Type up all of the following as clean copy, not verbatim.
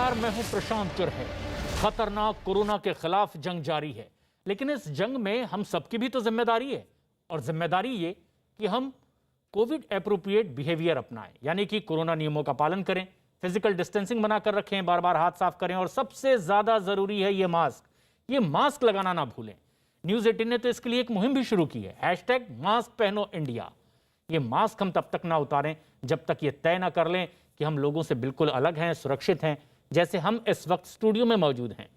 नमस्कार, मैं हूं प्रशांत चुरहे। खतरनाक कोरोना के खिलाफ जंग जारी है, लेकिन इस जंग में हम सबकी भी तो जिम्मेदारी है। और जिम्मेदारी ये कि हम कोविड एप्रोप्रिएट बिहेवियर अपनाएं, यानी कि कोरोना नियमों का पालन करें, फिजिकल डिस्टेंसिंग बनाकर रखें, बार बार हाथ साफ करें और सबसे ज्यादा जरूरी है ये मास्क लगाना ना भूलें। न्यूज 18 ने तो इसके लिए एक मुहिम भी शुरू की है, #मास्क पहनो इंडिया। ये मास्क हम तब तक ना उतारें जब तक ये तय ना कर लें कि हम लोगों से बिल्कुल अलग हैं, सुरक्षित हैं, जैसे हम इस वक्त स्टूडियो में मौजूद हैं।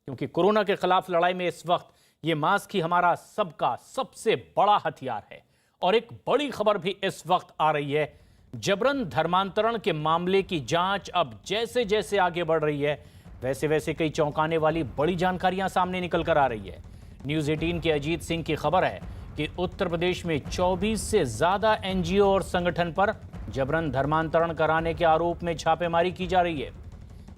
क्योंकि कोरोना के खिलाफ लड़ाई में इस वक्त ये मास्क ही हमारा सबका सबसे बड़ा हथियार है। और एक बड़ी खबर भी इस वक्त आ रही है, जबरन धर्मांतरण के मामले की जांच अब जैसे जैसे आगे बढ़ रही है, वैसे वैसे कई चौंकाने वाली बड़ी जानकारियां सामने निकल कर आ रही है। न्यूज 18 के अजीत सिंह की खबर है कि उत्तर प्रदेश में 24 से ज्यादा एनजीओ और संगठन पर जबरन धर्मांतरण कराने के आरोप में छापेमारी की जा रही है।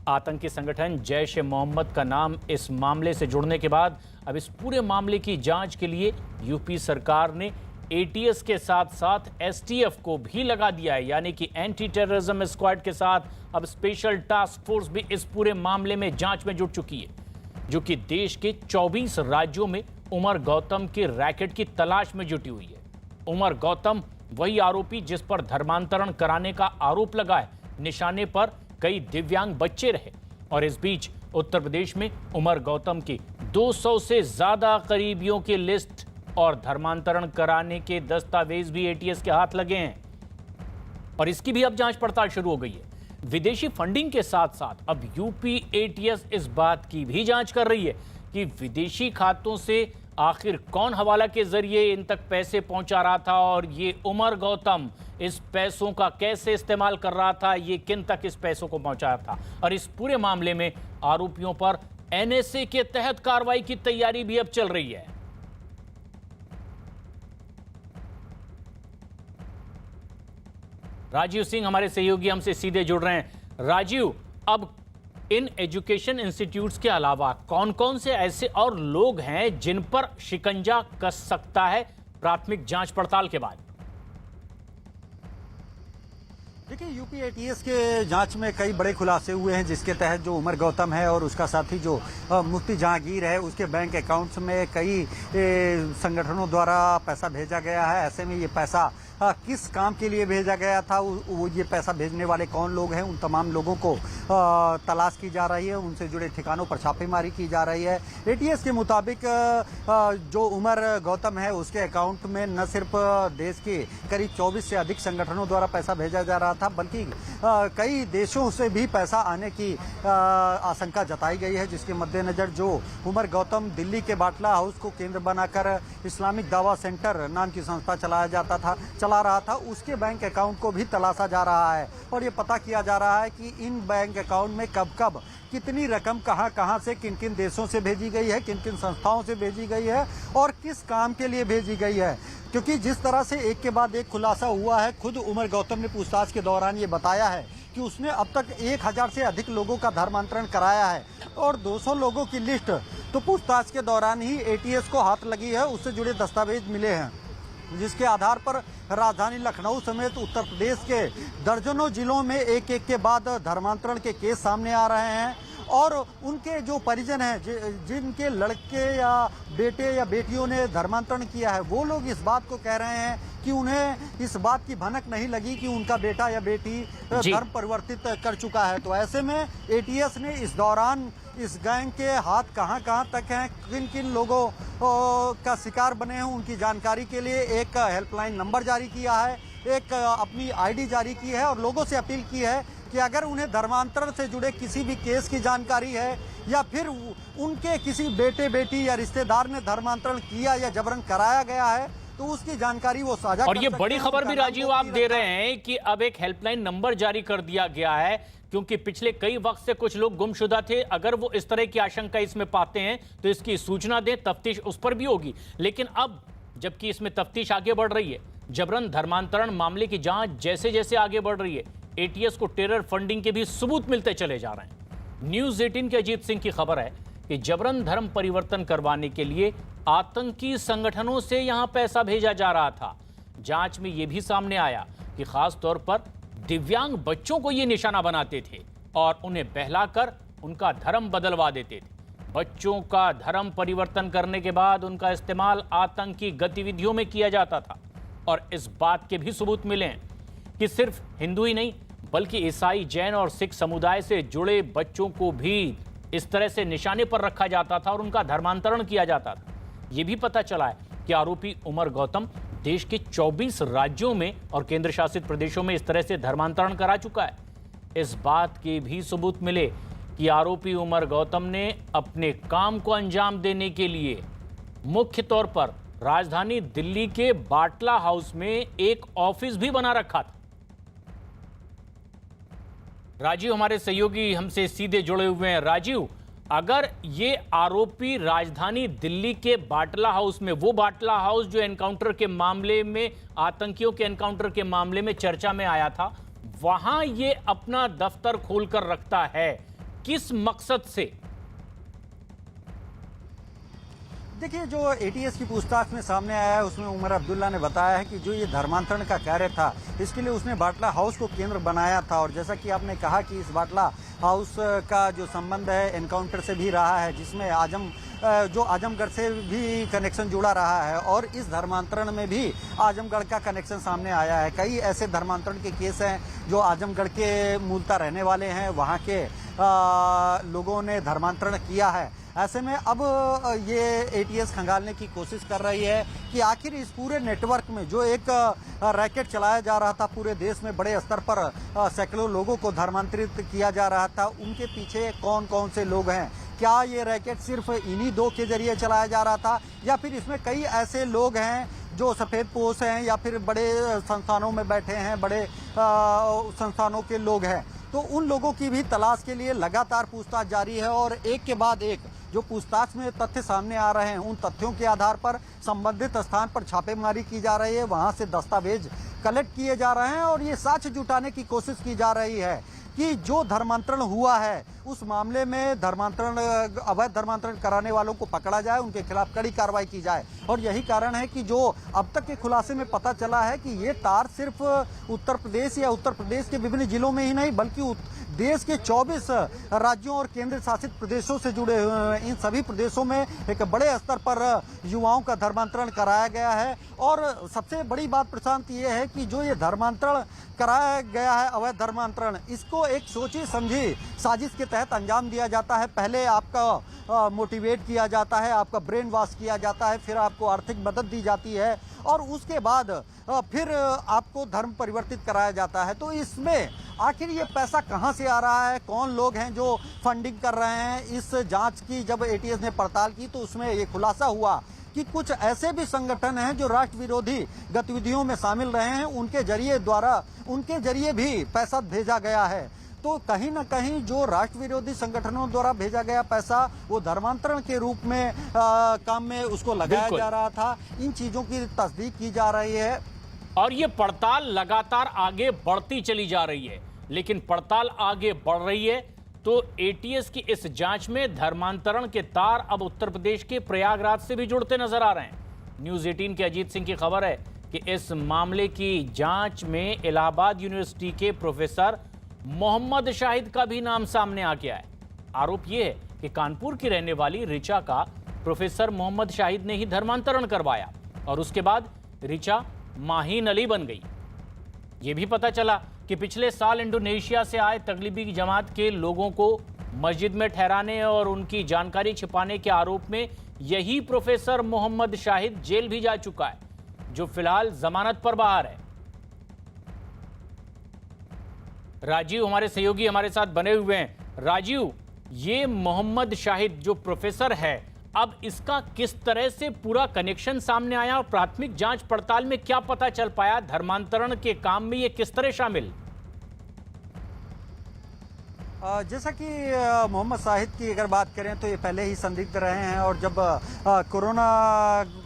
आतंकी संगठन जैश-ए-मोहम्मद का नाम इस मामले से जुड़ने के बाद अब इस पूरे मामले की जांच के लिए यूपी सरकार ने एटीएस के साथ साथ एसटीएफ को भी लगा दिया है, यानी कि एंटी टेररिज्म स्क्वाड के साथ अब स्पेशल टास्क फोर्स भी इस पूरे मामले में जांच में जुट चुकी है, जो कि देश के 24 राज्यों में उमर गौतम के रैकेट की तलाश में जुटी हुई है। उमर गौतम वही आरोपी जिस पर धर्मांतरण कराने का आरोप लगा है, निशाने पर कई दिव्यांग बच्चे रहे। और इस बीच उत्तर प्रदेश में उमर गौतम की 200 से ज्यादा करीबियों की लिस्ट और धर्मांतरण कराने के दस्तावेज भी एटीएस के हाथ लगे हैं। और इसकी भी अब जांच पड़ताल शुरू हो गई है। विदेशी फंडिंग के साथ साथ अब यूपी एटीएस इस बात की भी जांच कर रही है कि विदेशी खातों से आखिर कौन हवाला के जरिए इन तक पैसे पहुंचा रहा था, और ये उमर गौतम इस पैसों का कैसे इस्तेमाल कर रहा था, ये किन तक इस पैसों को पहुंचाया था। और इस पूरे मामले में आरोपियों पर एनएसए के तहत कार्रवाई की तैयारी भी अब चल रही है। राजीव सिंह हमारे सहयोगी हमसे सीधे जुड़ रहे हैं। राजीव, अब इन एजुकेशन इंस्टीट्यूट्स के अलावा कौन कौन से ऐसे और लोग हैं जिन पर शिकंजा कस सकता है प्राथमिक जांच पड़ताल के बाद? देखिए, यूपी एटीएस के जांच में कई बड़े खुलासे हुए हैं, जिसके तहत जो उमर गौतम है और उसका साथी जो मुफ्ती जहांगीर है, उसके बैंक अकाउंट्स में कई संगठनों द्वारा पैसा भेजा गया है। ऐसे में ये पैसा किस काम के लिए भेजा गया था, वो ये पैसा भेजने वाले कौन लोग हैं, उन तमाम लोगों को तलाश की जा रही है, उनसे जुड़े ठिकानों पर छापेमारी की जा रही है। एटीएस के मुताबिक जो उमर गौतम है, उसके अकाउंट में न सिर्फ देश के करीब 24 से अधिक संगठनों द्वारा पैसा भेजा जा रहा था, बल्कि कई देशों से भी पैसा आने की आशंका जताई गई है, जिसके मद्देनजर जो उमर गौतम दिल्ली के बाटला हाउस को केंद्र बनाकर इस्लामिक दावा सेंटर नाम की संस्था चला रहा था, उसके बैंक अकाउंट को भी तलाशा जा रहा है। और ये पता किया जा रहा है कि इन बैंक अकाउंट में कब कब कितनी रकम कहां से किन किन देशों से भेजी गई है, किन किन संस्थाओं से भेजी गई है और किस काम के लिए भेजी गई है। क्योंकि जिस तरह से एक के बाद एक खुलासा हुआ है, खुद उमर गौतम ने पूछताछ के दौरान ये बताया है कि उसने अब तक 1000 से अधिक लोगों का धर्मांतरण कराया है और 200 लोगों की लिस्ट तो पूछताछ के दौरान ही एटीएस को हाथ लगी है, उससे जुड़े दस्तावेज मिले हैं, जिसके आधार पर राजधानी लखनऊ समेत उत्तर प्रदेश के दर्जनों जिलों में एक के बाद धर्मांतरण के केस सामने आ रहे हैं। और उनके जो परिजन हैं, जिनके लड़के या बेटे या बेटियों ने धर्मांतरण किया है, वो लोग इस बात को कह रहे हैं कि उन्हें इस बात की भनक नहीं लगी कि उनका बेटा या बेटी धर्म परिवर्तित कर चुका है। तो ऐसे में एटीएस ने इस दौरान इस गैंग के हाथ कहां तक हैं, किन किन लोगों का शिकार बने हैं, उनकी जानकारी के लिए एक हेल्पलाइन नंबर जारी किया है, एक अपनी आईडी जारी की है और लोगों से अपील की है कि अगर उन्हें धर्मांतरण से जुड़े किसी भी केस की जानकारी है या फिर उनके किसी बेटे बेटी या रिश्तेदार ने धर्मांतरण किया या जबरन कराया गया है, तो उसकी जानकारी वो साझा और ये बड़ी खबर भी राजीव आप दे रहे हैं कि अब एक हेल्पलाइन नंबर जारी कर दिया गया है, क्योंकि पिछले कई वक्त से कुछ लोग गुमशुदा थे। अगर वो इस तरह की आशंका इसमें पाते हैं तो इसकी सूचना दें, तफ्तीश उस पर भी होगी। लेकिन अब जबकि इसमें तफ्तीश आगे बढ़ रही है, जबरन धर्मांतरण मामले की जांच जैसे जैसे आगे बढ़ रही है, एटीएस को टेरर फंडिंग के भी सबूत मिलते चले जा रहे हैं। न्यूज 18 के अजीत सिंह की खबर है कि जबरन धर्म परिवर्तन करवाने के लिए आतंकी संगठनों से यहां पैसा भेजा जा रहा था। जांच में यह भी सामने आया कि खास तौर पर दिव्यांग बच्चों को ये निशाना बनाते थे। और उन्हें बहलाकर उनका धर्म बदलवा देते थे। बच्चों का धर्म परिवर्तन करने के बाद उनका इस्तेमाल आतंकी गतिविधियों में किया जाता था। और इस बात के भी सबूत मिले हैं कि सिर्फ हिंदू ही नहीं बल्कि ईसाई, जैन और सिख समुदाय से जुड़े बच्चों को भी इस तरह से निशाने पर रखा जाता था और उनका धर्मांतरण किया जाता था। यह भी पता चला है कि आरोपी उमर गौतम देश के 24 राज्यों में और केंद्र शासित प्रदेशों में इस तरह से धर्मांतरण करा चुका है। इस बात के भी सबूत मिले कि आरोपी उमर गौतम ने अपने काम को अंजाम देने के लिए मुख्य तौर पर राजधानी दिल्ली के बाटला हाउस में एक ऑफिस भी बना रखा था। राजीव हमारे सहयोगी हमसे सीधे जुड़े हुए हैं। राजीव, अगर ये आरोपी राजधानी दिल्ली के बाटला हाउस में, वो बाटला हाउस जो एनकाउंटर के मामले में, आतंकियों के एनकाउंटर के मामले में चर्चा में आया था, वहां ये अपना दफ्तर खोलकर रखता है, किस मकसद से? देखिए, जो एटीएस की पूछताछ में सामने आया है उसमें उमर अब्दुल्ला ने बताया है कि जो ये धर्मांतरण का कार्य था इसके लिए उसने बाटला हाउस को केंद्र बनाया था। और जैसा कि आपने कहा कि इस बाटला हाउस का जो संबंध है एनकाउंटर से भी रहा है, जिसमें आजमगढ़ से भी कनेक्शन जुड़ा रहा है और इस धर्मांतरण में भी आजमगढ़ का कनेक्शन सामने आया है। कई ऐसे धर्मांतरण के केस हैं जो आजमगढ़ के मूलतः रहने वाले हैं, वहाँ के लोगों ने धर्मांतरण किया है। ऐसे में अब ये एटीएस खंगालने की कोशिश कर रही है कि आखिर इस पूरे नेटवर्क में जो एक रैकेट चलाया जा रहा था पूरे देश में, बड़े स्तर पर सैकड़ों लोगों को धर्मांतरित किया जा रहा था, उनके पीछे कौन कौन से लोग हैं? क्या ये रैकेट सिर्फ इन्हीं दो के जरिए चलाया जा रहा था या फिर इसमें कई ऐसे लोग हैं जो सफ़ेद पोश हैं या फिर बड़े संस्थानों में बैठे हैं, बड़े संस्थानों के लोग हैं? तो उन लोगों की भी तलाश के लिए लगातार पूछताछ जारी है और एक के बाद एक जो पूछताछ में तथ्य सामने आ रहे हैं उन तथ्यों के आधार पर संबंधित स्थान पर छापेमारी की जा रही है, वहां से दस्तावेज कलेक्ट किए जा रहे हैं और ये साक्ष्य जुटाने की कोशिश की जा रही है कि जो धर्मांतरण हुआ है उस मामले में अवैध धर्मांतरण कराने वालों को पकड़ा जाए, उनके खिलाफ कड़ी कार्रवाई की जाए। और यही कारण है कि जो अब तक के खुलासे में पता चला है कि ये तार सिर्फ उत्तर प्रदेश या उत्तर प्रदेश के विभिन्न जिलों में ही नहीं बल्कि देश के 24 राज्यों और केंद्र शासित प्रदेशों से जुड़े हुए हैं। इन सभी प्रदेशों में एक बड़े स्तर पर युवाओं का धर्मांतरण कराया गया है। और सबसे बड़ी बात प्रशांत ये है कि जो ये धर्मांतरण कराया गया है, अवैध धर्मांतरण, इसको एक सोची समझी साजिश के तहत अंजाम दिया जाता है। पहले आपका मोटिवेट किया जाता है, आपका ब्रेन वॉश किया जाता है, फिर आपको आर्थिक मदद दी जाती है और उसके बाद फिर आपको धर्म परिवर्तित कराया जाता है। तो इसमें आखिर ये पैसा कहाँ से आ रहा है, कौन लोग हैं जो फंडिंग कर रहे हैं? इस जांच की जब एटीएस ने पड़ताल की तो उसमें ये खुलासा हुआ कि कुछ ऐसे भी संगठन हैं जो राष्ट्र विरोधी गतिविधियों में शामिल रहे हैं, उनके जरिए भी पैसा भेजा गया है। तो कहीं ना कहीं जो राष्ट्र विरोधी संगठनों द्वारा भेजा गया पैसा वो धर्मांतरण के रूप में काम में उसको लगाया जा रहा था। इन चीजों की तस्दीक की जा रही है और ये पड़ताल लगातार आगे बढ़ती चली जा रही है। लेकिन पड़ताल आगे बढ़ रही है तो एटीएस की इस जांच में धर्मांतरण के तार अब उत्तर प्रदेश के प्रयागराज से भी जुड़ते नजर आ रहे हैं। न्यूज़ 18 के अजीत सिंह की खबर है कि इस मामले की जांच में इलाहाबाद यूनिवर्सिटी के प्रोफेसर मोहम्मद शाहिद का भी नाम सामने आ गया है। आरोप यह है कि कानपुर की रहने वाली ऋचा का प्रोफेसर मोहम्मद शाहिद ने ही धर्मांतरण करवाया और उसके बाद ऋचा माहीन अली बन गई। यह भी पता चला कि पिछले साल इंडोनेशिया से आए तगलीबी जमात के लोगों को मस्जिद में ठहराने और उनकी जानकारी छिपाने के आरोप में यही प्रोफेसर मोहम्मद शाहिद जेल भी जा चुका है, जो फिलहाल जमानत पर बाहर है। राजीव हमारे सहयोगी हमारे साथ बने हुए हैं। राजीव, ये मोहम्मद शाहिद जो प्रोफेसर है, अब इसका किस तरह से पूरा कनेक्शन सामने आया और प्राथमिक जांच पड़ताल में क्या पता चल पाया? धर्मांतरण के काम में ये किस तरह शामिल? जैसा कि मोहम्मद शाहिद की अगर बात करें तो ये पहले ही संदिग्ध रहे हैं और जब कोरोना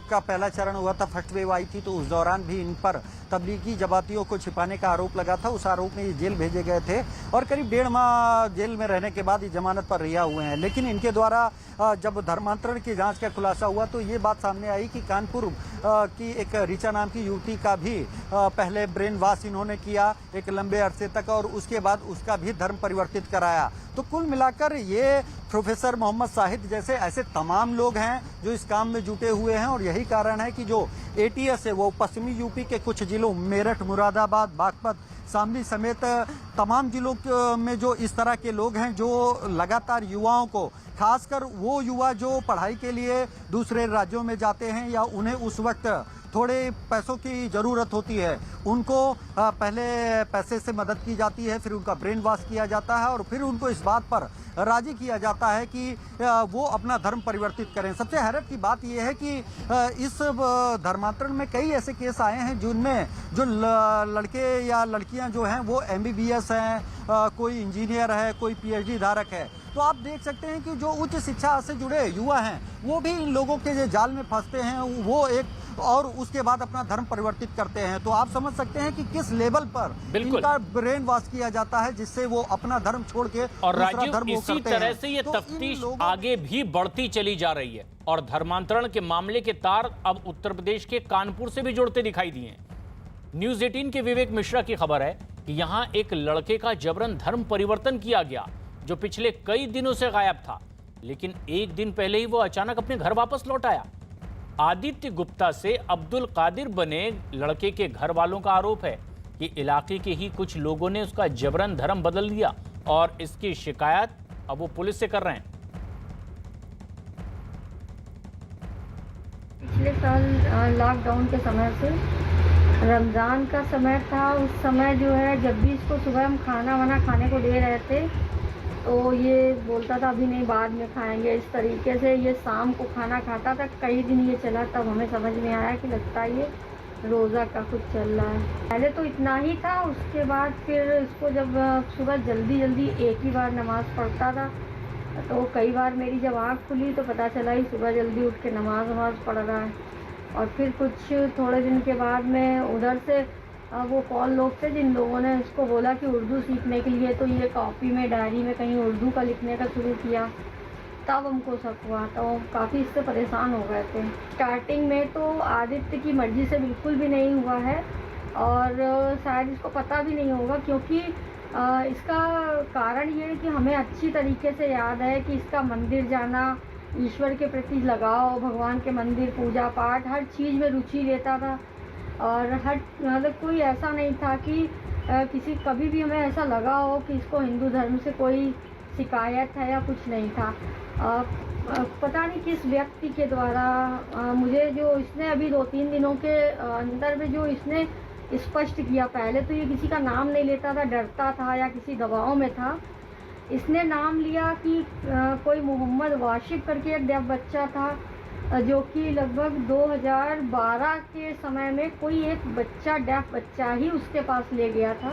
का पहला चरण हुआ था, फर्स्ट वेव आई थी, तो उस दौरान भी इन पर तबलीगी जमातियों को छिपाने का आरोप लगा था। उस आरोप में ये जेल भेजे गए थे और करीब 1.5 माह जेल में रहने के बाद ये जमानत पर रिहा हुए हैं। लेकिन इनके द्वारा जब धर्मांतरण की जांच का खुलासा हुआ तो ये बात सामने आई कि कानपुर की एक ऋचा नाम की युवती का भी पहले ब्रेन वॉश इन्होंने किया एक लंबे अरसे तक, और उसके बाद उसका भी धर्म परिवर्तित कराया। तो कुल मिलाकर ये प्रोफेसर मोहम्मद शाहिद जैसे ऐसे तमाम लोग हैं जो इस काम में जुटे हुए हैं, और यही कारण है कि जो एटीएस है वो पश्चिमी यूपी के कुछ जिलों मेरठ, मुरादाबाद, बागपत, शामली समेत तमाम जिलों में जो इस तरह के लोग हैं जो लगातार युवाओं को, खासकर वो युवा जो पढ़ाई के लिए दूसरे राज्यों में जाते हैं या उन्हें उस वक्त थोड़े पैसों की ज़रूरत होती है, उनको पहले पैसे से मदद की जाती है, फिर उनका ब्रेन वॉश किया जाता है और फिर उनको इस बात पर राजी किया जाता है कि वो अपना धर्म परिवर्तित करें। सबसे हैरत की बात यह है कि इस धर्मांतरण में कई ऐसे केस आए हैं जिनमें जो लड़के या लड़कियां जो हैं वो MBBS हैं, कोई इंजीनियर है, कोई PhD धारक है। तो आप देख सकते हैं कि जो उच्च शिक्षा से जुड़े युवा हैं वो भी इन लोगों के जाल में फंसते हैं, वो एक और उसके बाद अपना धर्म परिवर्तित करते हैं। तो आप समझ सकते हैं कि किस लेवल पर इनका ब्रेन वॉश किया जाता है जिससे वो अपना धर्म छोड़ के और दूसरा धर्म राजीव, इसी तरह से ये तो तफ्तीश आगे भी बढ़ती चली जा रही है और धर्मांतरण के मामले के तार अब उत्तर प्रदेश के कानपुर से भी जुड़ते दिखाई दिए हैं। न्यूज 18 के विवेक मिश्रा की खबर है कि यहाँ एक लड़के का जबरन धर्म परिवर्तन किया गया जो पिछले कई दिनों से गायब था, लेकिन एक दिन पहले ही वो अचानक अपने घर वापस लौट आया। आदित्य गुप्ता से अब्दुल कादिर बने लड़के के घर वालों का आरोप है कि इलाके के ही कुछ लोगों ने उसका जबरन धर्म बदल दिया और इसकी शिकायत अब वो पुलिस से कर रहे हैं। पिछले साल लॉकडाउन के समय से रमज़ान का समय था, उस समय जो है जब भी इसको सुबह हम खाना वाना खाने को दे रहे थे तो ये बोलता था अभी नहीं बाद में खाएंगे। इस तरीके से ये शाम को खाना खाता था। कई दिन ये चला, तब हमें समझ में आया कि लगता है ये रोज़ा का कुछ चल रहा है। पहले तो इतना ही था, उसके बाद फिर इसको जब सुबह जल्दी जल्दी एक ही बार नमाज़ पढ़ता था तो कई बार मेरी जब आँख खुली तो पता चला ही सुबह जल्दी उठ के नमाज पढ़ रहा है। और फिर कुछ थोड़े दिन के बाद में उधर से वो कॉल लोग थे जिन लोगों ने उसको बोला कि उर्दू सीखने के लिए, तो ये कॉपी में डायरी में कहीं उर्दू का लिखने का शुरू किया। तब हमको शक हुआ, तो काफ़ी इससे परेशान हो गए थे। स्टार्टिंग में तो आदित्य की मर्ज़ी से बिल्कुल भी नहीं हुआ है और शायद इसको पता भी नहीं होगा, क्योंकि इसका कारण ये है कि हमें अच्छी तरीके से याद है कि इसका मंदिर जाना, ईश्वर के प्रति लगाव, भगवान के मंदिर, पूजा पाठ, हर चीज़ में रुचि लेता था। और हर मतलब कोई ऐसा नहीं था कि किसी कभी भी हमें ऐसा लगा हो कि इसको हिंदू धर्म से कोई शिकायत है या कुछ नहीं था। पता नहीं किस व्यक्ति के द्वारा मुझे जो इसने अभी 2-3 दिनों के अंदर में जो इसने स्पष्ट किया, पहले तो ये किसी का नाम नहीं लेता था, डरता था या किसी दबाव में था। इसने नाम लिया कि कोई मोहम्मद वाशिफ करके एक डेफ बच्चा था जो कि लगभग 2012 के समय में कोई एक बच्चा, डेफ बच्चा ही उसके पास ले गया था।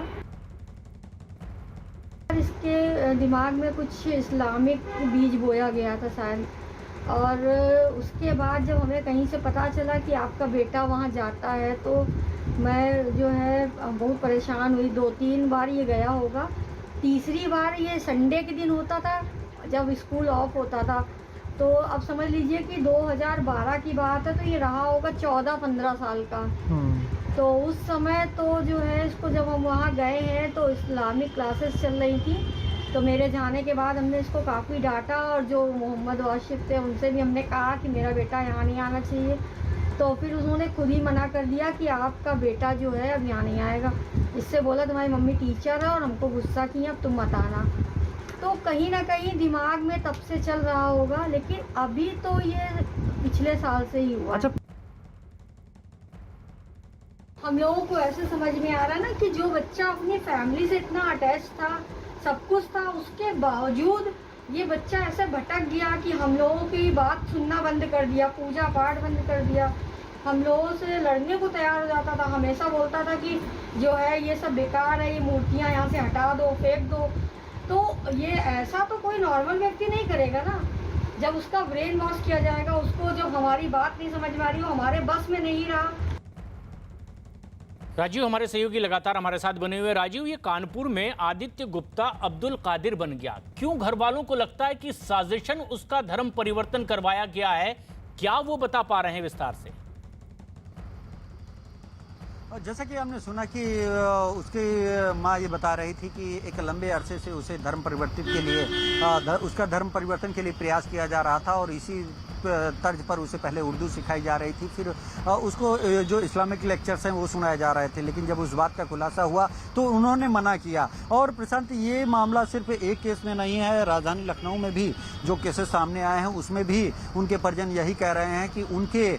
इसके दिमाग में कुछ इस्लामिक बीज बोया गया था शायद। और उसके बाद जब हमें कहीं से पता चला कि आपका बेटा वहाँ जाता है तो मैं जो है बहुत परेशान हुई। 2-3 बार ये गया होगा, तीसरी बार ये संडे के दिन होता था जब स्कूल ऑफ होता था। तो अब समझ लीजिए कि 2012 की बात है, तो ये रहा होगा 14-15 साल का। तो उस समय तो जो है इसको जब हम वहाँ गए हैं तो इस्लामिक क्लासेस चल रही थी, तो मेरे जाने के बाद हमने इसको काफ़ी डांटा और जो मोहम्मद वाशिफ थे उनसे भी हमने कहा कि मेरा बेटा यहाँ नहीं आना चाहिए। तो फिर उन्होंने खुद ही मना कर दिया कि आपका बेटा जो है अब यहाँ नहीं आएगा। इससे बोला तुम्हारी मम्मी टीचर है और हमको गुस्सा की, अब तुम मत आना। तो कहीं ना कहीं दिमाग में तब से चल रहा होगा, लेकिन अभी तो ये पिछले साल से ही हुआ। अच्छा, हम लोगों को ऐसे समझ में आ रहा है ना कि जो बच्चा अपनी फैमिली से इतना अटैच था, सब कुछ था, उसके बावजूद ये बच्चा ऐसे भटक गया कि हम लोगों की बात सुनना बंद कर दिया, पूजा पाठ बंद कर दिया, हम लोगों से लड़ने को तैयार हो जाता था। हमेशा बोलता था कि जो है ये सब बेकार है, ये मूर्तियाँ यहाँ से हटा दो, फेंक दो। तो ये ऐसा तो कोई नॉर्मल व्यक्ति नहीं करेगा ना। जब उसका ब्रेन वॉश किया जाएगा, उसको जो हमारी बात नहीं समझ में आ रही, वो हमारे बस में नहीं रहा। राजीव हमारे सहयोगी लगातार हमारे साथ बने हुए। राजीव, ये कानपुर में आदित्य गुप्ता अब्दुल कादिर बन गया, क्यों घर वालों को लगता है कि साजिशन उसका धर्म परिवर्तन करवाया गया है? क्या वो बता पा रहे हैं विस्तार से? जैसा कि हमने सुना कि उसकी माँ ये बता रही थी कि एक लंबे अरसे से उसे धर्म परिवर्तित के लिए उसका धर्म परिवर्तन के लिए प्रयास किया जा रहा था और इसी तर्ज पर उसे पहले उर्दू सिखाई जा रही थी, फिर उसको जो इस्लामिक लेक्चर्स हैं वो सुनाए जा रहे थे। लेकिन जब उस बात का खुलासा हुआ तो उन्होंने मना किया। और प्रशांत, ये मामला सिर्फ एक केस में नहीं है, राजधानी लखनऊ में भी जो केसेस सामने आए हैं उसमें भी उनके परिजन यही कह रहे हैं कि उनके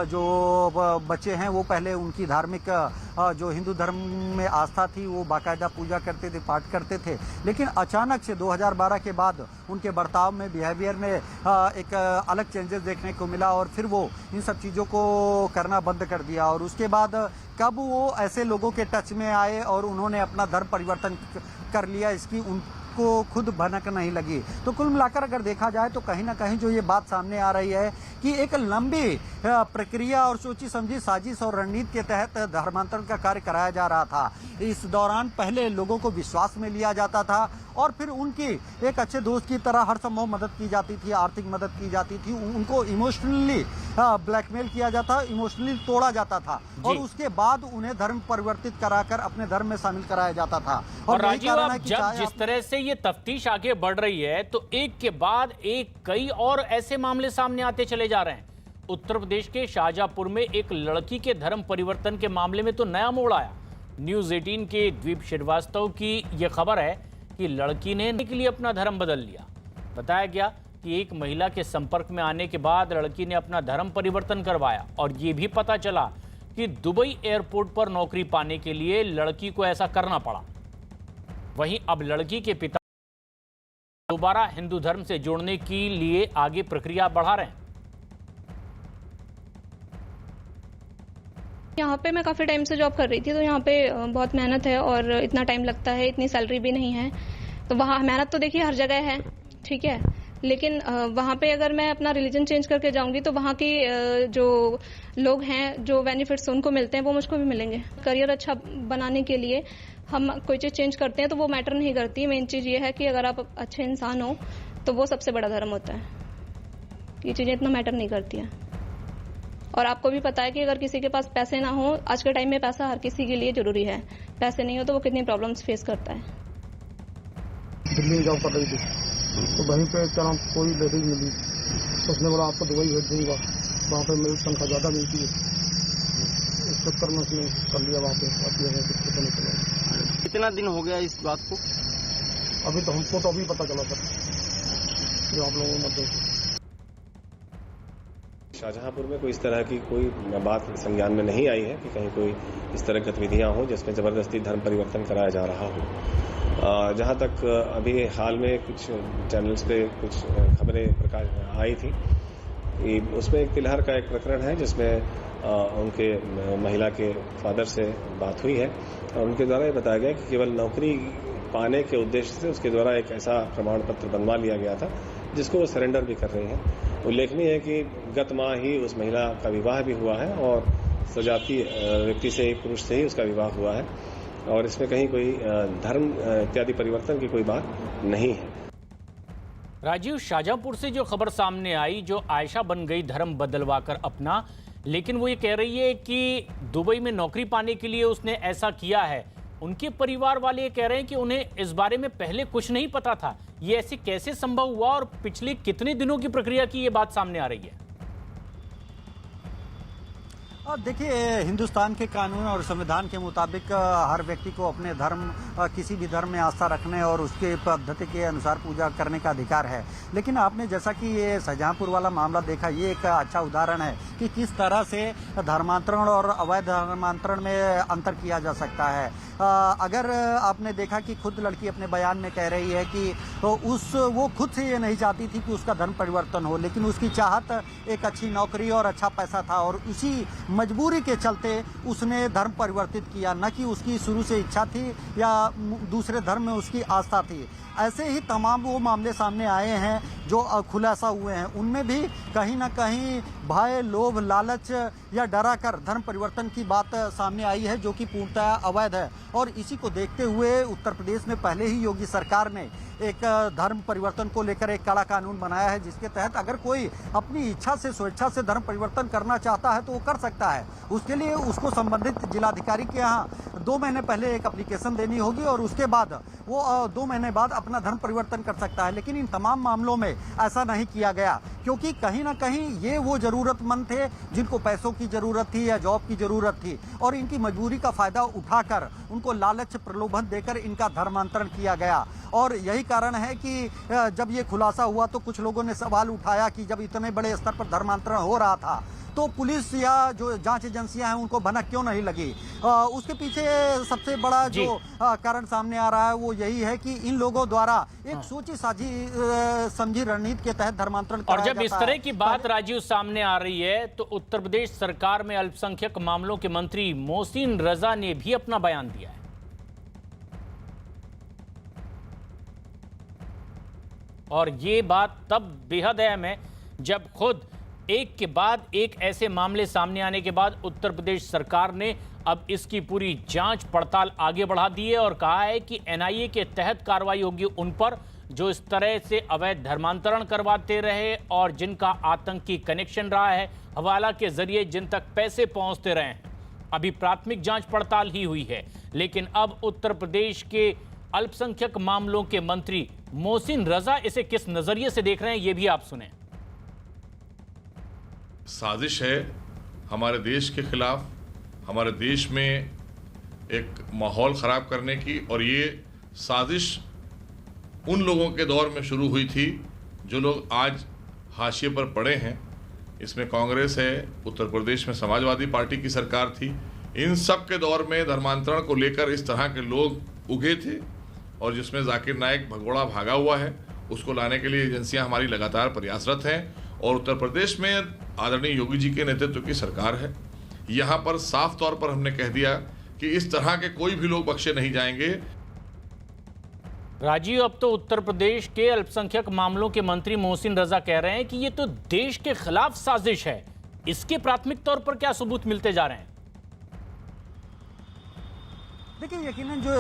जो बच्चे हैं वो पहले उनकी धार्मिक जो हिंदू धर्म में आस्था थी वो बाकायदा पूजा करते थे, पाठ करते थे, लेकिन अचानक से 2012 के बाद उनके बर्ताव में, बिहेवियर में एक अलग चेंजेस देखने को मिला और फिर वो इन सब चीज़ों को करना बंद कर दिया। और उसके बाद कब वो ऐसे लोगों के टच में आए और उन्होंने अपना धर्म परिवर्तन कर लिया, इसकी उनको खुद भनक नहीं लगी। तो कुल मिलाकर अगर देखा जाए तो कहीं ना कहीं जो ये बात सामने आ रही है कि एक लंबी प्रक्रिया और सोची समझी साजिश और रणनीति के तहत धर्मांतरण का कार्य कराया जा रहा था। इस दौरान पहले लोगों को विश्वास में लिया जाता था और फिर उनकी एक अच्छे दोस्त की तरह हर संभव मदद की जाती थी, आर्थिक मदद की जाती थी, उनको इमोशनली ब्लैकमेल किया जाता, इमोशनली तोड़ा जाता था और उसके बाद उन्हें धर्म परिवर्तित कराकर अपने धर्म में शामिल कराया जाता था। और राजीव, अब जब जिस तरह से ये तफ्तीश आगे बढ़ रही है तो एक के बाद एक कई और ऐसे मामले सामने आते चले जा रहे हैं। उत्तर प्रदेश के शाहजहांपुर में एक लड़की के धर्म परिवर्तन के मामले में तो नया मोड़ आया। न्यूज 18 के द्वीप श्रीवास्तव की यह खबर है कि लड़की ने के लिए अपना धर्म बदल लिया। बताया गया कि एक महिला के संपर्क में आने के बाद लड़की ने अपना धर्म परिवर्तन करवाया और ये भी पता चला कि दुबई एयरपोर्ट पर नौकरी पाने के लिए लड़की को ऐसा करना पड़ा। वहीं अब लड़की के पिता दोबारा हिंदू धर्म से जोड़ने के लिए आगे प्रक्रिया बढ़ा रहे हैं। यहाँ पे मैं काफ़ी टाइम से जॉब कर रही थी, तो यहाँ पे बहुत मेहनत है और इतना टाइम लगता है, इतनी सैलरी भी नहीं है। तो वहाँ मेहनत तो देखिए हर जगह है, ठीक है, लेकिन वहाँ पे अगर मैं अपना रिलीजन चेंज करके जाऊँगी तो वहाँ की जो लोग हैं, जो बेनिफिट्स उनको मिलते हैं वो मुझको भी मिलेंगे। करियर अच्छा बनाने के लिए हम कोई चीज़ चेंज करते हैं तो वो मैटर नहीं करती। मेन चीज़ ये है कि अगर आप अच्छे इंसान हो तो वो सबसे बड़ा धर्म होता है। ये चीज़ें इतना मैटर नहीं करती हैं। और आपको भी पता है कि अगर किसी के पास पैसे ना हो, आज के टाइम में पैसा हर किसी के लिए जरूरी है, पैसे नहीं हो तो वो कितनी प्रॉब्लम्स फेस करता है। दिल्ली में जॉब कर रही थी तो वहीं पे क्या नाम कोई लेडीज मिली, तो उसने बोला आपको दुबई भेज दूंगा, वहाँ पे मेरी तनख्वाह ज़्यादा मिलती है, इस चक्कर में उसने कर लिया वहाँ पे। कितना दिन हो गया इस बात को? अभी तो हमको तो अभी पता चला सर, जो आप लोगों को मत। शाहजहांपुर में कोई इस तरह की कोई बात संज्ञान में नहीं आई है कि कहीं कोई इस तरह की गतिविधियां हो जिसमें जबरदस्ती धर्म परिवर्तन कराया जा रहा हो। जहां तक अभी हाल में कुछ चैनल्स पे कुछ खबरें प्रकाश आई थी कि उसमें एक तिलहर का एक प्रकरण है जिसमें उनके महिला के फादर से बात हुई है और उनके द्वारा ये बताया गया कि केवल नौकरी पाने के उद्देश्य से उसके द्वारा एक ऐसा प्रमाण पत्र बनवा लिया गया था जिसको वो सरेंडर भी कर रही हैं। उल्लेखनीय है कि गत माह ही उस महिला का विवाह भी हुआ है और सजातीय व्यक्ति से ही, पुरुष से ही उसका विवाह हुआ है और इसमें कहीं कोई धर्म इत्यादि परिवर्तन की कोई बात नहीं है। राजीव, शाहजहांपुर से जो खबर सामने आई, जो आयशा बन गई धर्म बदलवा कर अपना, लेकिन वो ये कह रही है कि दुबई में नौकरी पाने के लिए उसने ऐसा किया है। उनके परिवार वाले ये कह रहे हैं कि उन्हें इस बारे में पहले कुछ नहीं पता था। ये ऐसे कैसे संभव हुआ और पिछले कितने दिनों की प्रक्रिया की ये बात सामने आ रही है? देखिए, हिंदुस्तान के कानून और संविधान के मुताबिक हर व्यक्ति को अपने धर्म, किसी भी धर्म में आस्था रखने और उसके पद्धति के अनुसार पूजा करने का अधिकार है। लेकिन आपने जैसा कि ये शाहजहांपुर वाला मामला देखा, ये एक अच्छा उदाहरण है कि किस तरह से धर्मांतरण और अवैध धर्मांतरण में अंतर किया जा सकता है। अगर आपने देखा कि खुद लड़की अपने बयान में कह रही है कि तो वो खुद से ये नहीं चाहती थी कि उसका धर्म परिवर्तन हो, लेकिन उसकी चाहत एक अच्छी नौकरी और अच्छा पैसा था और इसी मजबूरी के चलते उसने धर्म परिवर्तित किया, न कि उसकी शुरू से इच्छा थी या दूसरे धर्म में उसकी आस्था थी। ऐसे ही तमाम वो मामले सामने आए हैं जो खुलासा हुए हैं उनमें भी कहीं ना कहीं भय, लोभ, लालच या डरा कर धर्म परिवर्तन की बात सामने आई है, जो कि पूर्णतः अवैध है। और इसी को देखते हुए उत्तर प्रदेश में पहले ही योगी सरकार ने एक धर्म परिवर्तन को लेकर एक कड़ा कानून बनाया है, जिसके तहत अगर कोई अपनी इच्छा से, स्वेच्छा से धर्म परिवर्तन करना चाहता है तो वो कर सकता है। उसके लिए उसको संबंधित जिलाधिकारी के यहाँ 2 महीने पहले एक एप्लीकेशन देनी होगी और उसके बाद वो 2 महीने बाद अपना धर्म परिवर्तन कर सकता है। लेकिन इन तमाम मामलों में ऐसा नहीं किया गया, क्योंकि कहीं ना कहीं ये वो जरूरतमंद थे जिनको पैसों की जरूरत थी या जॉब की जरूरत थी, और इनकी मजबूरी का फायदा उठाकर उनको लालच, प्रलोभन देकर इनका धर्मांतरण किया गया। और यही कारण है कि जब ये खुलासा हुआ तो कुछ लोगों ने सवाल उठाया कि जब इतने बड़े स्तर पर धर्मांतरण हो रहा था तो पुलिस या जो जांच एजेंसियां हैं उनको भनक क्यों नहीं लगी। उसके पीछे सबसे बड़ा जो कारण सामने आ रहा है वो यही है कि इन लोगों द्वारा एक सोची साझी समझी रणनीति के तहत धर्मांतरण और जब इस तरह की बात राजीव सामने आ रही है तो उत्तर प्रदेश सरकार में अल्पसंख्यक मामलों के मंत्री मोहसिन रजा ने भी अपना बयान दिया है। और ये बात तब बेहद अहम है जब खुद एक के बाद एक ऐसे मामले सामने आने के बाद उत्तर प्रदेश सरकार ने अब इसकी पूरी जांच पड़ताल आगे बढ़ा दी है और कहा है कि एनआईए के तहत कार्रवाई होगी उन पर जो इस तरह से अवैध धर्मांतरण करवाते रहे और जिनका आतंकी कनेक्शन रहा है, हवाला के जरिए जिन तक पैसे पहुंचते रहे हैं। अभी प्राथमिक जांच पड़ताल ही हुई है, लेकिन अब उत्तर प्रदेश के अल्पसंख्यक मामलों के मंत्री मोहसिन रजा इसे किस नजरिए से देख रहे हैं, ये भी आप सुने। साजिश है हमारे देश के खिलाफ, हमारे देश में एक माहौल ख़राब करने की, और ये साजिश उन लोगों के दौर में शुरू हुई थी जो लोग आज हाशिए पर पड़े हैं। इसमें कांग्रेस है, उत्तर प्रदेश में समाजवादी पार्टी की सरकार थी। इन सब के दौर में धर्मांतरण को लेकर इस तरह के लोग उगे थे, और जिसमें जाकिर नाइक भगोड़ा भागा हुआ है, उसको लाने के लिए एजेंसियां हमारी लगातार प्रयासरत हैं। और उत्तर प्रदेश में आदरणीय योगी जी के नेतृत्व की सरकार है। यहाँ पर साफ तौर पर हमने कह दिया कि इस तरह के कोई भी लोग बख्शे नहीं जाएंगे। राजीव, अब तो उत्तर प्रदेश के अल्पसंख्यक मामलों के मंत्री मोहसिन रजा कह रहे हैं कि ये तो देश के खिलाफ साजिश है। इसके प्राथमिक तौर पर क्या सबूत मिलते जा रहे हैं? देखिए, यकीनन जो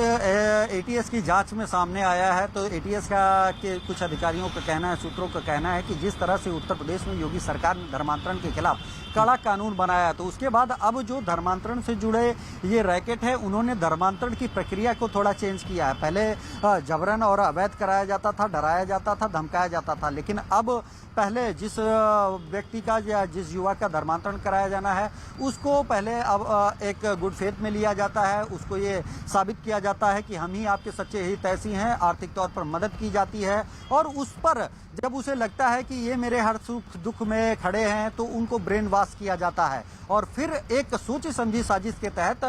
एटीएस की जांच में सामने आया है, तो एटीएस के कुछ अधिकारियों का कहना है, सूत्रों का कहना है कि जिस तरह से उत्तर प्रदेश में योगी सरकार ने धर्मांतरण के खिलाफ कड़ा कानून बनाया, तो उसके बाद अब जो धर्मांतरण से जुड़े ये रैकेट है, उन्होंने धर्मांतरण की प्रक्रिया को थोड़ा चेंज किया है। पहले जबरन और अवैध कराया जाता था, डराया जाता था, धमकाया जाता था, लेकिन अब पहले जिस व्यक्ति का या जिस युवा का धर्मांतरण कराया जाना है उसको पहले अब एक गुड फेथ में लिया जाता है। उसको ये साबित किया जाता है कि हम ही आपके सच्चे हितैषी हैं, आर्थिक तौर पर मदद की जाती है, और उस पर जब उसे लगता है कि ये मेरे हर सुख दुख में खड़े हैं तो उनको ब्रेन वॉश किया जाता है और फिर एक सोची समझी साजिश के तहत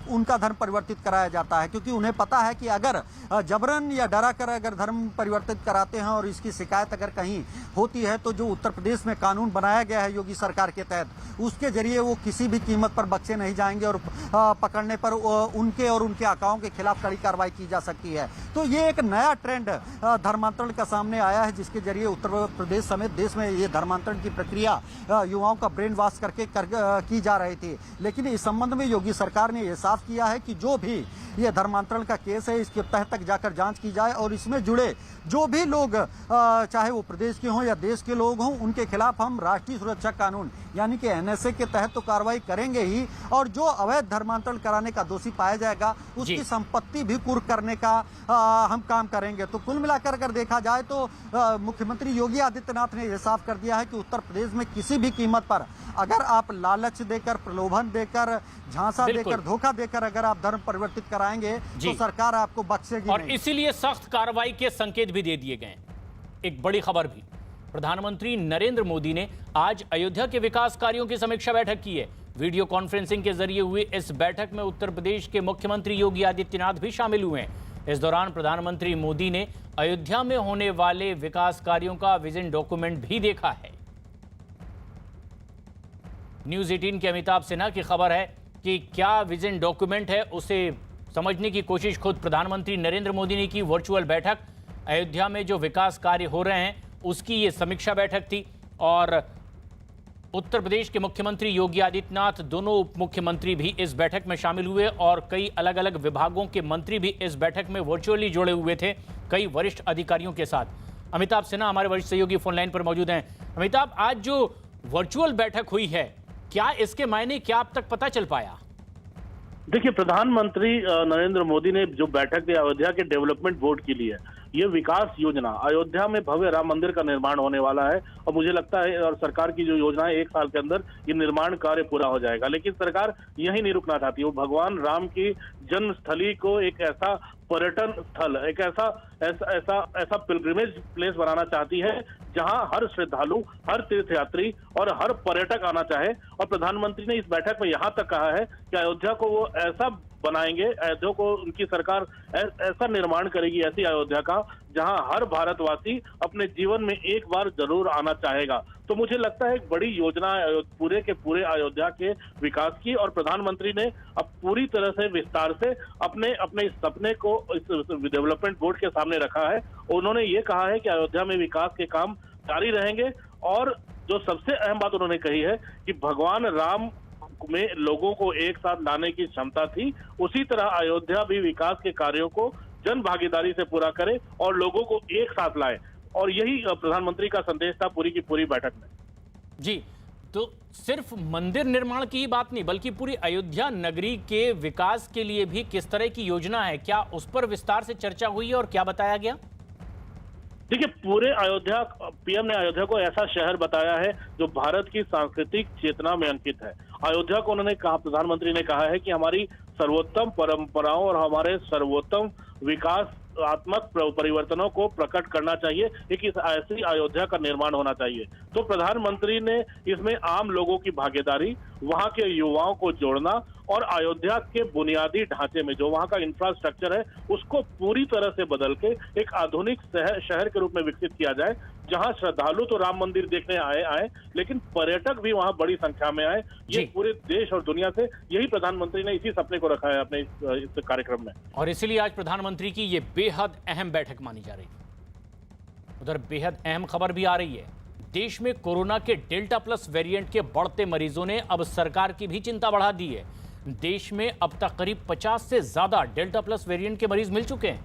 उनका धर्म परिवर्तित कराया जाता है, क्योंकि उन्हें पता है कि अगर जबरन या डरा कर अगर धर्म परिवर्तित कराते हैं और इसकी शिकायत अगर कहीं होती है तो जो उत्तर प्रदेश में कानून बनाया गया है योगी सरकार के तहत, उसके जरिए वो किसी भी कीमत पर बख्शे नहीं जाएंगे और पकड़ने पर उनके और उनके आकाओं के खिलाफ कड़ी कार्रवाई की जा सकती है। तो ये एक नया ट्रेंड धर्मांतरण का सामने आया है, जिसके जरिए उत्तर प्रदेश समेत देश में ये धर्मांतरण की प्रक्रिया युवाओं का ब्रेन वॉश करके की जा रही थी। लेकिन इस संबंध में योगी सरकार ने यह साफ किया है कि जो भी ये धर्मांतरण का केस है इसके तह तक जाकर जांच की जाए और इसमें जुड़े जो भी लोग चाहे वो प्रदेश के हों या देश के लोग हों, उनके खिलाफ हम राष्ट्रीय सुरक्षा कानून यानी कि एनएसए के तहत तो कार्रवाई करेंगे ही, और जो अवैध धर्मांतरण कराने का दोषी पाया जाएगा उसकी संपत्ति भी कुर्क करने का हम काम करेंगे। तो कुल मिलाकर अगर देखा जाए तो मुख्यमंत्री योगी आदित्यनाथ ने यह साफ कर दिया है कि उत्तर प्रदेश में किसी भी कीमत पर अगर आप लालच देकर, प्रलोभन देकर, झांसा देकर, धोखा देकर अगर आप धर्म परिवर्तित कराएंगे तो सरकार आपको बख्शेगी और नहीं। इसीलिए सख्त कार्रवाई के संकेत भी दे दिए गए। एक बड़ी खबर भी, प्रधानमंत्री नरेंद्र मोदी ने आज अयोध्या के विकास कार्यों की समीक्षा बैठक की है। वीडियो कॉन्फ्रेंसिंग के जरिए हुई इस बैठक में उत्तर प्रदेश के मुख्यमंत्री योगी आदित्यनाथ भी शामिल हुए हैं। इस दौरान प्रधानमंत्री मोदी ने अयोध्या में होने वाले विकास कार्यों का विजन डॉक्यूमेंट भी देखा है। न्यूज़ 18 के अमिताभ सिन्हा की खबर है कि क्या विजन डॉक्यूमेंट है, उसे समझने की कोशिश खुद प्रधानमंत्री नरेंद्र मोदी ने की। वर्चुअल बैठक, अयोध्या में जो विकास कार्य हो रहे हैं उसकी ये समीक्षा बैठक थी। और उत्तर प्रदेश के मुख्यमंत्री योगी आदित्यनाथ, दोनों उप मुख्यमंत्री भी इस बैठक में शामिल हुए और कई अलग अलग विभागों के मंत्री भी इस बैठक में वर्चुअली जुड़े हुए थे कई वरिष्ठ अधिकारियों के साथ। अमिताभ सिन्हा हमारे वरिष्ठ सहयोगी फोन लाइन पर मौजूद हैं। अमिताभ, आज जो वर्चुअल बैठक हुई है, क्या इसके मायने क्या अब तक पता चल पाया? देखिए, प्रधानमंत्री नरेंद्र मोदी ने जो बैठक दी अयोध्या के डेवलपमेंट बोर्ड के लिए, ये विकास योजना, अयोध्या में भव्य राम मंदिर का निर्माण होने वाला है और मुझे लगता है और सरकार की जो योजना है 1 साल के अंदर ये निर्माण कार्य पूरा हो जाएगा। लेकिन सरकार यही नहीं रुकना चाहती, वो भगवान राम की जन्मस्थली को एक ऐसा पर्यटन स्थल, एक ऐसा पिलग्रिमेज प्लेस बनाना चाहती है जहां हर श्रद्धालु, हर तीर्थयात्री और हर पर्यटक आना चाहे। और प्रधानमंत्री ने इस बैठक में यहां तक कहा है कि अयोध्या को वो ऐसा बनाएंगे, अयोध्या को उनकी सरकार ऐसा निर्माण करेगी, ऐसी अयोध्या का जहां हर भारतवासी अपने जीवन में एक बार जरूर आना चाहेगा। तो मुझे लगता है एक बड़ी योजना पूरे के पूरे अयोध्या के विकास की, और प्रधानमंत्री ने अब पूरी तरह से विस्तार से अपने इस सपने को इस डेवलपमेंट बोर्ड के सामने रखा है। उन्होंने ये कहा है कि अयोध्या में विकास के काम जारी रहेंगे, और जो सबसे अहम बात उन्होंने कही है कि भगवान राम में लोगों को एक साथ लाने की क्षमता थी, उसी तरह अयोध्या भी विकास के कार्यों को जन भागीदारी से पूरा करे और लोगों को एक साथ लाए। और यही प्रधानमंत्री का संदेश था पूरी की पूरी बैठक में। जी, तो सिर्फ मंदिर निर्माण की ही बात नहीं, बल्कि पूरी अयोध्या नगरी के विकास के लिए भी किस तरह की योजना है, क्या उस पर विस्तार से चर्चा हुई है और क्या बताया गया? देखिए, पूरे अयोध्या, पीएम ने अयोध्या को ऐसा शहर बताया है जो भारत की सांस्कृतिक चेतना में अंकित है। अयोध्या को उन्होंने कहा, प्रधानमंत्री ने कहा है कि हमारी सर्वोत्तम परंपराओं और हमारे सर्वोत्तम विकासात्मक परिवर्तनों को प्रकट करना चाहिए, एक ऐसी अयोध्या का निर्माण होना चाहिए। तो प्रधानमंत्री ने इसमें आम लोगों की भागीदारी, वहां के युवाओं को जोड़ना और अयोध्या के बुनियादी ढांचे में जो वहां का इंफ्रास्ट्रक्चर है उसको पूरी तरह से बदल के एक आधुनिक शहर के रूप में विकसित किया जाए, जहां श्रद्धालु तो राम मंदिर देखने आए लेकिन पर्यटक भी वहां बड़ी संख्या में आए। ये पूरे देश और दुनिया से, यही प्रधानमंत्री ने इसी सपने को रखा है अपने इस कार्यक्रम में, और इसीलिए आज प्रधानमंत्री की ये बेहद अहम बैठक मानी जा रही है। उधर बेहद अहम खबर भी आ रही है, देश में कोरोना के डेल्टा प्लस वेरिएंट के बढ़ते मरीजों ने अब सरकार की भी चिंता बढ़ा दी है। देश में अब तक करीब 50 से ज्यादा डेल्टा प्लस वेरिएंट के मरीज मिल चुके हैं,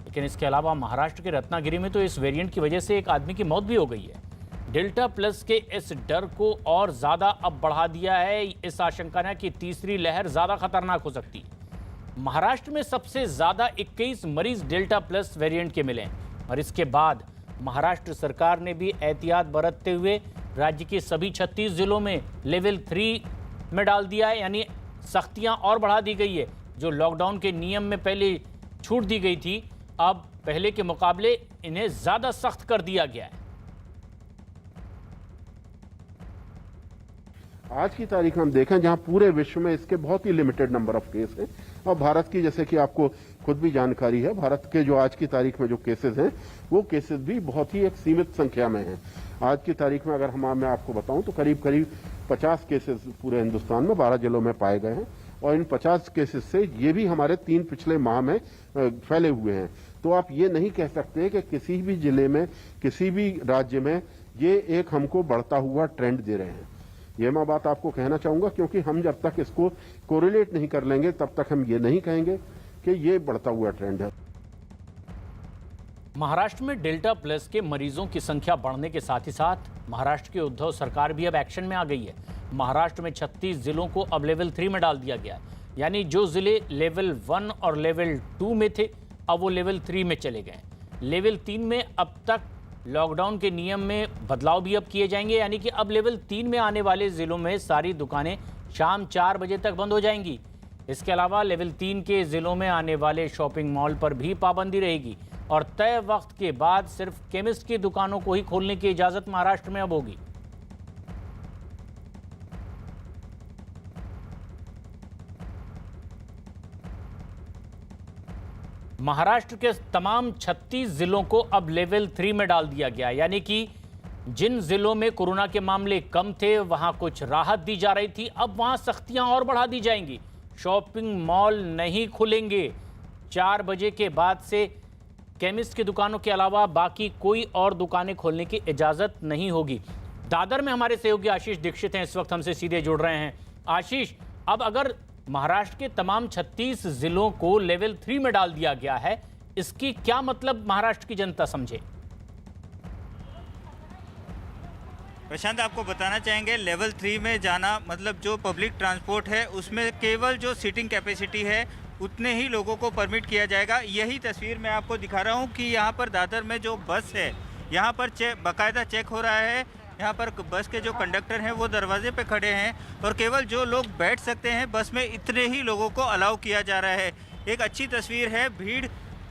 लेकिन इसके अलावा महाराष्ट्र के रत्नागिरी में तो इस वेरिएंट की वजह से एक आदमी की मौत भी हो गई है। डेल्टा प्लस के इस डर को और ज्यादा अब बढ़ा दिया है इस आशंका ने कि तीसरी लहर ज्यादा खतरनाक हो सकती है। महाराष्ट्र में सबसे ज्यादा 21 मरीज डेल्टा प्लस वेरिएंट के मिले और इसके बाद महाराष्ट्र सरकार ने भी एहतियात बरतते हुए राज्य के सभी 36 जिलों में लेवल 3 में डाल दिया है, यानी सख्तियां और बढ़ा दी गई है। जो लॉकडाउन के नियम में पहले छूट दी गई थी, अब पहले के मुकाबले इन्हें ज्यादा सख्त कर दिया गया है। आज की तारीख में हम देखें जहां पूरे विश्व में इसके बहुत ही लिमिटेड नंबर ऑफ केस हैं, और भारत की, जैसे कि आपको खुद भी जानकारी है, भारत के जो आज की तारीख में जो केसेस हैं वो केसेस भी बहुत ही एक सीमित संख्या में हैं। आज की तारीख में अगर मैं आपको बताऊं तो करीब 50 केसेस पूरे हिंदुस्तान में 12 जिलों में पाए गए हैं, और इन 50 केसेस से ये भी हमारे 3 पिछले माह में फैले हुए हैं। तो आप ये नहीं कह सकते कि किसी भी जिले में, किसी भी राज्य में ये एक हमको बढ़ता हुआ ट्रेंड दे रहे हैं। ये मैं बात आपको कहना चाहूंगा, क्योंकि हम जब तक इसको कोरिलेट नहीं कर लेंगे तब तक हम ये नहीं कहेंगे कि ये बढ़ता हुआ ट्रेंड है। महाराष्ट्र में डेल्टा प्लस के मरीजों की संख्या बढ़ने के साथ ही साथ महाराष्ट्र की उद्धव सरकार भी अब एक्शन में आ गई है। महाराष्ट्र में 36 जिलों को अब लेवल 3 में डाल दिया गया है, यानी जो जिले लेवल 1 और लेवल 2 में थे अब वो लेवल 3 में चले गए। लेवल 3 में अब तक लॉकडाउन के नियम में बदलाव भी अब किए जाएंगे, यानी कि अब लेवल 3 में आने वाले जिलों में सारी दुकानें शाम 4 बजे तक बंद हो जाएंगी। इसके अलावा लेवल 3 के जिलों में आने वाले शॉपिंग मॉल पर भी पाबंदी रहेगी और तय वक्त के बाद सिर्फ केमिस्ट की दुकानों को ही खोलने की इजाजत महाराष्ट्र में अब होगी। महाराष्ट्र के तमाम 36 जिलों को अब लेवल 3 में डाल दिया गया, यानी कि जिन जिलों में कोरोना के मामले कम थे वहां कुछ राहत दी जा रही थी, अब वहां सख्तियां और बढ़ा दी जाएंगी। शॉपिंग मॉल नहीं खुलेंगे, 4 बजे के बाद से केमिस्ट की दुकानों के अलावा बाकी कोई और दुकानें खोलने की इजाजत नहीं होगी। दादर में हमारे सहयोगी आशीष दीक्षित हैं, इस वक्त हमसे सीधे जुड़ रहे हैं। आशीष, अब अगर महाराष्ट्र के तमाम 36 जिलों को लेवल 3 में डाल दिया गया है, इसकी क्या मतलब महाराष्ट्र की जनता समझे? प्रशांत, आपको बताना चाहेंगे लेवल 3 में जाना मतलब जो पब्लिक ट्रांसपोर्ट है उसमें केवल जो सीटिंग कैपेसिटी है उतने ही लोगों को परमिट किया जाएगा। यही तस्वीर मैं आपको दिखा रहा हूं कि यहां पर दादर में जो बस है यहां पर बाकायदा चेक हो रहा है। यहां पर बस के जो कंडक्टर हैं वो दरवाजे पे खड़े हैं और केवल जो लोग बैठ सकते हैं बस में इतने ही लोगों को अलाउ किया जा रहा है। एक अच्छी तस्वीर है, भीड़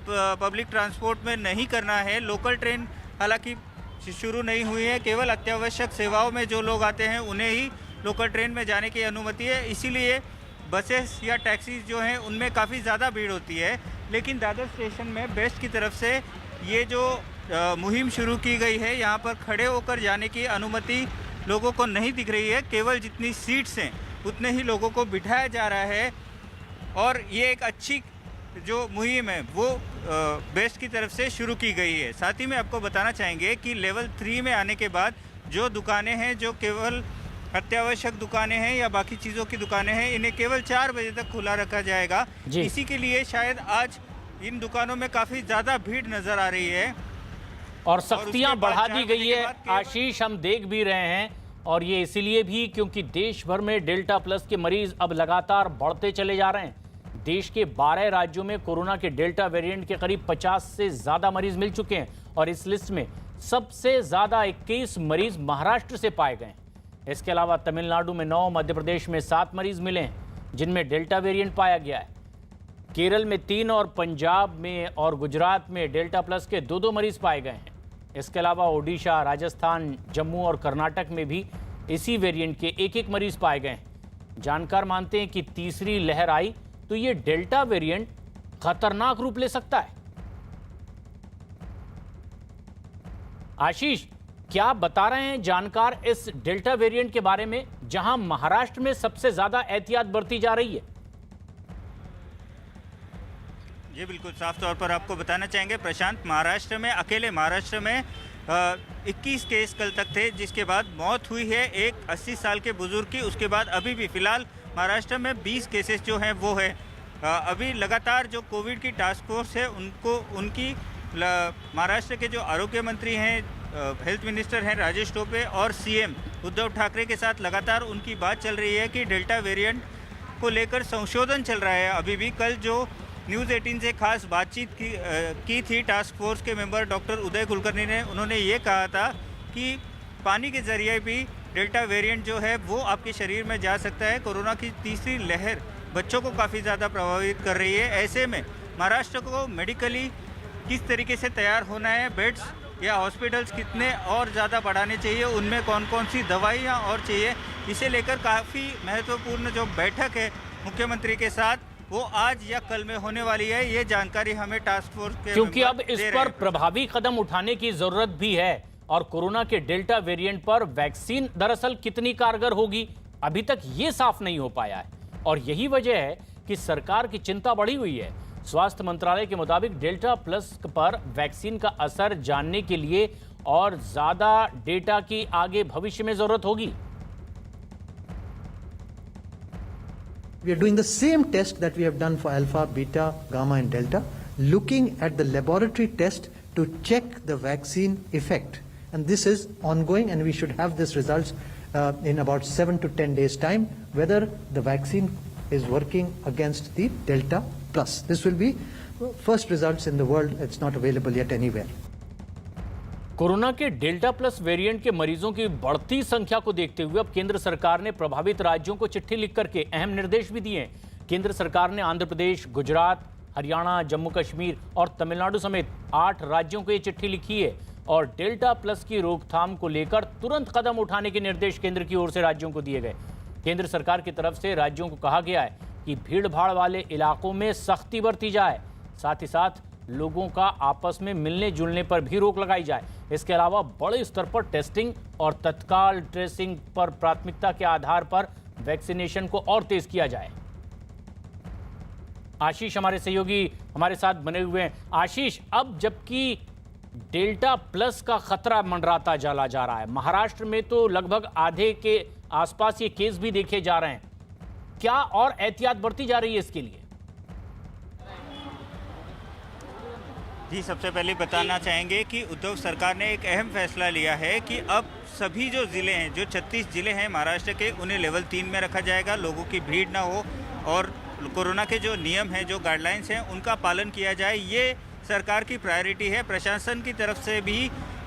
पब्लिक ट्रांसपोर्ट में नहीं करना है। लोकल ट्रेन हालांकि शुरू नहीं हुई है, केवल अत्यावश्यक सेवाओं में जो लोग आते हैं उन्हें ही लोकल ट्रेन में जाने की अनुमति है। इसीलिए बसेस या टैक्सीज जो हैं उनमें काफ़ी ज़्यादा भीड़ होती है। लेकिन दादर स्टेशन में बेस्ट की तरफ से ये जो मुहिम शुरू की गई है, यहाँ पर खड़े होकर जाने की अनुमति लोगों को नहीं दिख रही है। केवल जितनी सीट्स हैं उतने ही लोगों को बिठाया जा रहा है और ये एक अच्छी जो मुहिम है वो बेस्ट की तरफ से शुरू की गई है। साथ ही में आपको बताना चाहेंगे कि लेवल 3 में आने के बाद जो दुकानें हैं, जो केवल अत्यावश्यक दुकानें हैं या बाकी चीज़ों की दुकानें हैं, इन्हें केवल 4 बजे तक खुला रखा जाएगा। इसी के लिए शायद आज इन दुकानों में काफ़ी ज़्यादा भीड़ नज़र आ रही है और सख्तियां बढ़ा दी गई है। आशीष, हम देख भी रहे हैं और ये इसीलिए भी क्योंकि देश भर में डेल्टा प्लस के मरीज अब लगातार बढ़ते चले जा रहे हैं। देश के 12 राज्यों में कोरोना के डेल्टा वेरिएंट के करीब 50 से ज़्यादा मरीज मिल चुके हैं और इस लिस्ट में सबसे ज़्यादा 21 मरीज महाराष्ट्र से पाए गए हैं। इसके अलावा तमिलनाडु में 9, मध्य प्रदेश में 7 मरीज मिले हैं जिनमें डेल्टा वेरिएंट पाया गया है। केरल में 3 और पंजाब में और गुजरात में डेल्टा प्लस के 2-2 मरीज पाए गए हैं। इसके अलावा ओडिशा, राजस्थान, जम्मू और कर्नाटक में भी इसी वेरिएंट के 1-1 मरीज पाए गए हैं। जानकार मानते हैं कि तीसरी लहर आई तो ये डेल्टा वेरिएंट खतरनाक रूप ले सकता है। आशीष, क्या बता रहे हैं जानकार इस डेल्टा वेरिएंट के बारे में, जहां महाराष्ट्र में सबसे ज्यादा एहतियात बरती जा रही है? जी बिल्कुल, साफ तौर पर आपको बताना चाहेंगे प्रशांत, महाराष्ट्र में अकेले महाराष्ट्र में 21 केस कल तक थे, जिसके बाद मौत हुई है एक 80 साल के बुजुर्ग की। उसके बाद अभी भी फिलहाल महाराष्ट्र में 20 केसेस जो हैं वो है। अभी लगातार जो कोविड की टास्क फोर्स है उनकी महाराष्ट्र के जो आरोग्य मंत्री हैं, हेल्थ मिनिस्टर हैं राजेश टोपे और सीएम उद्धव ठाकरे के साथ लगातार उनकी बात चल रही है कि डेल्टा वेरिएंट को लेकर संशोधन चल रहा है। अभी भी कल जो न्यूज़ 18 से खास बातचीत की थी टास्क फोर्स के मेंबर डॉक्टर उदय कुलकर्णी ने, उन्होंने ये कहा था कि पानी के जरिए भी डेल्टा वेरिएंट जो है वो आपके शरीर में जा सकता है। कोरोना की तीसरी लहर बच्चों को काफ़ी ज़्यादा प्रभावित कर रही है। ऐसे में महाराष्ट्र को मेडिकली किस तरीके से तैयार होना है, बेड्स या हॉस्पिटल्स कितने और ज़्यादा बढ़ाने चाहिए, उनमें कौन कौन सी दवाइयाँ और चाहिए, इसे लेकर काफ़ी महत्वपूर्ण जो बैठक है मुख्यमंत्री के साथ वो आज या कल में होने वाली है। ये जानकारी हमें टास्क फोर्स के क्योंकि अब इस पर प्रभावी कदम उठाने की जरूरत भी है और कोरोना के डेल्टा वेरिएंट पर वैक्सीन दरअसल कितनी कारगर होगी अभी तक ये साफ नहीं हो पाया है और यही वजह है कि सरकार की चिंता बढ़ी हुई है। स्वास्थ्य मंत्रालय के मुताबिक डेल्टा प्लस पर वैक्सीन का असर जानने के लिए और ज्यादा डेटा की आगे भविष्य में जरूरत होगी। We are doing the same test that we have done for alpha, beta, gamma and delta, looking at the laboratory test to check the vaccine effect. And this is ongoing and we should have these results in about 7 to 10 days time, whether the vaccine is working against the delta plus. This will be first results in the world. It's not available yet anywhere. Corona के delta plus variant के मरीजों की बढ़ती संख्या को देखते हुए अब केंद्र सरकार ने प्रभावित राज्यों को चिट्ठी लिख करके अहम निर्देश भी दिए हैं। केंद्र सरकार ने आंध्र प्रदेश, गुजरात, हरियाणा, जम्मू कश्मीर और तमिलनाडु समेत 8 राज्यों को ये चिट्ठी लिखी है और डेल्टा प्लस की रोकथाम को लेकर तुरंत कदम उठाने के निर्देश केंद्र की ओर से राज्यों को दिए गए। केंद्र सरकार की तरफ से राज्यों को कहा गया है कि भीड़ भाड़ वाले इलाकों में सख्ती बरती जाए, साथ ही साथ लोगों का आपस में मिलने जुलने पर भी रोक लगाई जाए। इसके अलावा बड़े स्तर पर टेस्टिंग और तत्काल ट्रेसिंग पर प्राथमिकता के आधार पर वैक्सीनेशन को और तेज किया जाए। आशीष हमारे सहयोगी हमारे साथ बने हुए हैं। आशीष, अब जबकि डेल्टा प्लस का खतरा मंडराता चला जा रहा है, महाराष्ट्र में तो लगभग आधे के आसपास ये केस भी देखे जा रहे हैं, क्या और एहतियात बरती जा रही है इसके लिए? जी, सबसे पहले बताना चाहेंगे कि उद्धव सरकार ने एक अहम फैसला लिया है कि अब सभी जो ज़िले हैं, जो 36 ज़िले हैं महाराष्ट्र के, उन्हें लेवल 3 में रखा जाएगा। लोगों की भीड़ ना हो और कोरोना के जो नियम हैं, जो गाइडलाइंस हैं, उनका पालन किया जाए। ये सरकार की प्रायोरिटी है। प्रशासन की तरफ से भी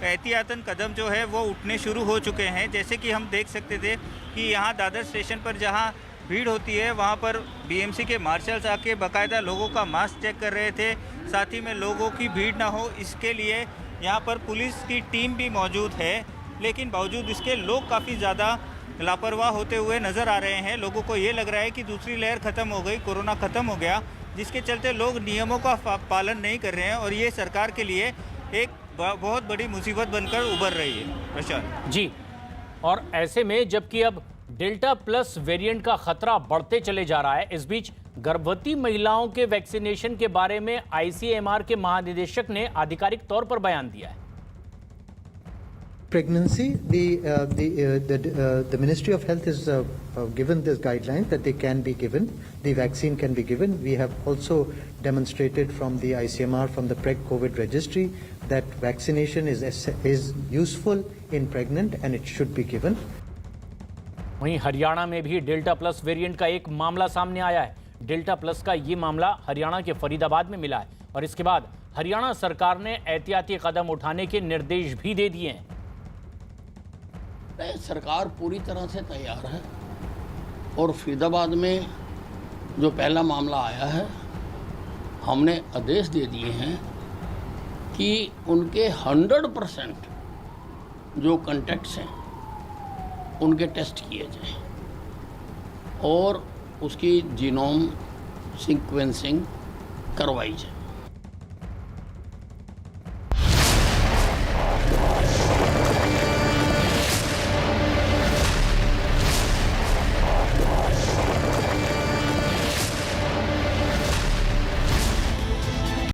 एहतियातन कदम जो है वो उठने शुरू हो चुके हैं। जैसे कि हम देख सकते थे कि यहाँ दादर स्टेशन पर जहाँ भीड़ होती है वहाँ पर बीएमसी के मार्शल्स आके बाकायदा लोगों का मास्क चेक कर रहे थे। साथ ही में लोगों की भीड़ ना हो इसके लिए यहाँ पर पुलिस की टीम भी मौजूद है, लेकिन बावजूद इसके लोग काफ़ी ज़्यादा लापरवाह होते हुए नज़र आ रहे हैं। लोगों को ये लग रहा है कि दूसरी लहर ख़त्म हो गई, कोरोना ख़त्म हो गया, जिसके चलते लोग नियमों का पालन नहीं कर रहे हैं और ये सरकार के लिए एक बहुत बड़ी मुसीबत बनकर उभर रही है। प्रशांत जी, और ऐसे में जबकि अब डेल्टा प्लस वेरिएंट का खतरा बढ़ते चले जा रहा है, इस बीच गर्भवती महिलाओं के वैक्सीनेशन के बारे में आईसीएमआर के महानिदेशक ने आधिकारिक तौर पर बयान दिया है। Pregnancy, the Ministry of Health has given this guideline that they can be given, the vaccine can be given. We have also demonstrated from the ICMR, from the Preg-COVID registry, that vaccination is useful in pregnant and it should be given. वहीं हरियाणा में भी delta plus variant का एक मामला सामने आया है। Delta plus का ये मामला हरियाणा के फरीदाबाद में मिला है और इसके बाद हरियाणा सरकार ने एहतियाती कदम उठाने के निर्देश भी दे दिए हैं। सरकार पूरी तरह से तैयार है और फरीदाबाद में जो पहला मामला आया है, हमने आदेश दे दिए हैं कि उनके 100% जो कॉन्टैक्ट्स हैं उनके टेस्ट किए जाएं और उसकी जीनोम सीक्वेंसिंग करवाई जाए।